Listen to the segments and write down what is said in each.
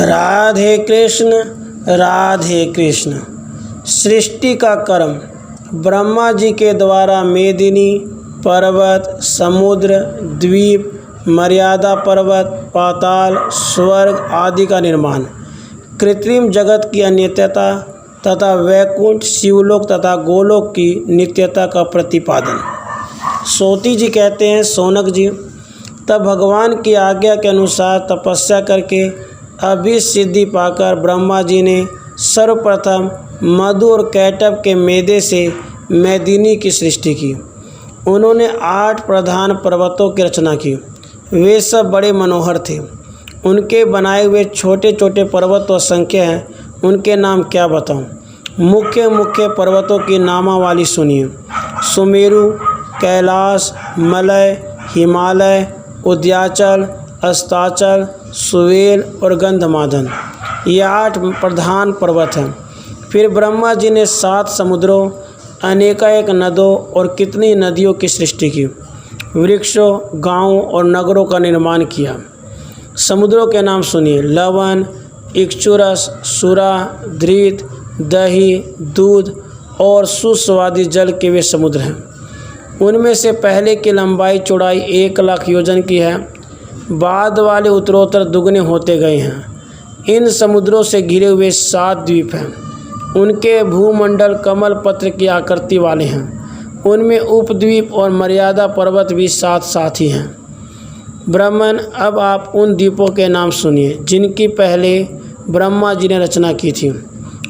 राधे कृष्ण। सृष्टि का कर्म ब्रह्मा जी के द्वारा मेदिनी पर्वत, समुद्र, द्वीप, मर्यादा पर्वत, पाताल, स्वर्ग आदि का निर्माण, कृत्रिम जगत की अनित्यता तथा वैकुंठ, शिवलोक तथा गोलोक की नित्यता का प्रतिपादन। सोती जी कहते हैं, सोनक जी, तब भगवान की आज्ञा के अनुसार तपस्या करके अभिसिद्धि पाकर ब्रह्मा जी ने सर्वप्रथम मधु और कैटभ के मेदे से मेदिनी की सृष्टि की। उन्होंने 8 प्रधान पर्वतों की रचना की। वे सब बड़े मनोहर थे। उनके बनाए हुए छोटे छोटे पर्वत असंख्य हैं। उनके नाम क्या बताऊं? मुख्य मुख्य पर्वतों की नामावली सुनिए। सुमेरु, कैलाश, मलय, हिमालय, उद्याचल, अस्ताचल, सुवेल और गंधमादन, ये 8 प्रधान पर्वत हैं। फिर ब्रह्मा जी ने 7 समुद्रों, अनेकानेक नदों और कितनी नदियों की सृष्टि की। वृक्षों, गांवों और नगरों का निर्माण किया। समुद्रों के नाम सुनिए। लवण, इक्षुरस, सुरा, धृत, दही, दूध और सुस्वादु जल के वे समुद्र हैं। उनमें से पहले की लंबाई चौड़ाई 1 लाख योजन की है। बाद वाले उत्तरोत्तर दुगने होते गए हैं। इन समुद्रों से घिरे हुए 7 द्वीप हैं। उनके भूमंडल कमल पत्र की आकृति वाले हैं। उनमें उपद्वीप और मर्यादा पर्वत भी साथ साथ ही हैं। ब्राह्मण, अब आप उन द्वीपों के नाम सुनिए जिनकी पहले ब्रह्मा जी ने रचना की थी।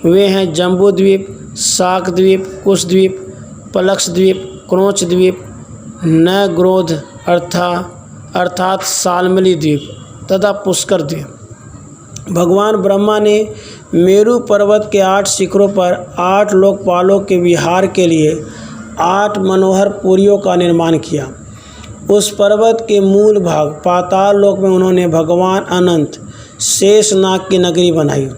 वे हैं जम्बू द्वीप, शाक द्वीप, कुश द्वीप, पलक्ष द्वीप, क्रोच द्वीप, नग्रोध अर्थात सालमली द्वीप तथा पुष्कर द्वीप। भगवान ब्रह्मा ने मेरु पर्वत के 8 शिखरों पर 8 लोकपालों के विहार के लिए 8 मनोहर पुरियों का निर्माण किया। उस पर्वत के मूल भाग पाताल लोक में उन्होंने भगवान अनंत शेषनाग की नगरी बनाई।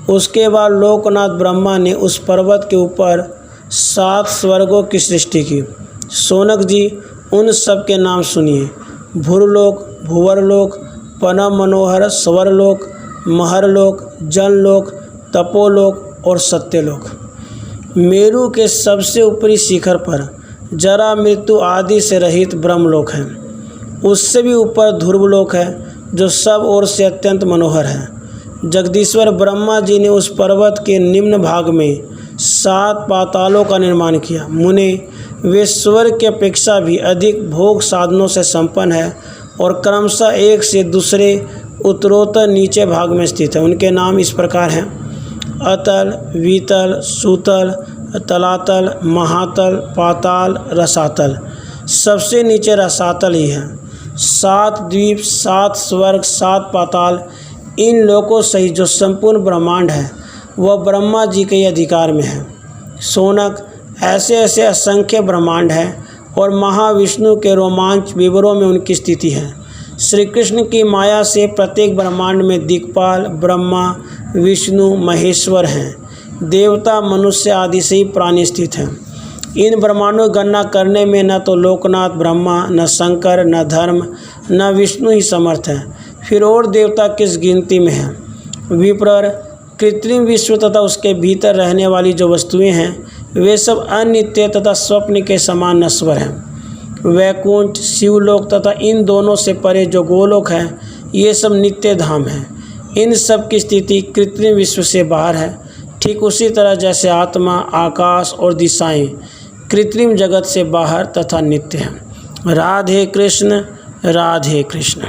उसके बाद लोकनाथ ब्रह्मा ने उस पर्वत के ऊपर 7 स्वर्गों की सृष्टि की। सोनक जी, उन सब के नाम सुनिए। भूरलोक, भुवरलोक, परम मनोहर स्वरलोक, महरलोक, जनलोक, तपोलोक और सत्यलोक। मेरु के सबसे ऊपरी शिखर पर जरा मृत्यु आदि से रहित ब्रह्मलोक है। उससे भी ऊपर ध्रुवलोक है जो सब ओर से अत्यंत मनोहर है। जगदीश्वर ब्रह्मा जी ने उस पर्वत के निम्न भाग में 7 पातालों का निर्माण किया। मुने, वे स्वर्ग की अपेक्षा भी अधिक भोग साधनों से संपन्न है और क्रमशः एक से दूसरे उत्तरोत्तर नीचे भाग में स्थित है। उनके नाम इस प्रकार हैं: अतल, वीतल, सूतल, तलातल, महातल, पाताल, रसातल। सबसे नीचे रसातल ही है। 7 द्वीप, 7 स्वर्ग, 7 पाताल, इन लोकों सहित जो संपूर्ण ब्रह्मांड है वह ब्रह्मा जी के अधिकार में है। सोनक, ऐसे ऐसे असंख्य ब्रह्मांड हैं और महाविष्णु के रोमांच विवरों में उनकी स्थिति है। श्री कृष्ण की माया से प्रत्येक ब्रह्मांड में दिक्पाल, ब्रह्मा, विष्णु, महेश्वर हैं। देवता, मनुष्य आदि से ही प्राणी स्थित हैं। इन ब्रह्मांडों की गणना करने में न तो लोकनाथ ब्रह्मा, न शंकर, न धर्म, न विष्णु ही समर्थ हैं। फिर और देवता किस गिनती में हैं। विप्र, कृत्रिम विश्व तथा उसके भीतर रहने वाली जो वस्तुएं हैं वे सब अनित्य तथा स्वप्न के समान नश्वर हैं। वैकुंठ, शिवलोक तथा इन दोनों से परे जो गोलोक हैं ये सब नित्य धाम हैं। इन सब की स्थिति कृत्रिम विश्व से बाहर है। ठीक उसी तरह जैसे आत्मा, आकाश और दिशाएं कृत्रिम जगत से बाहर तथा नित्य हैं। राधे कृष्ण, राधे कृष्ण।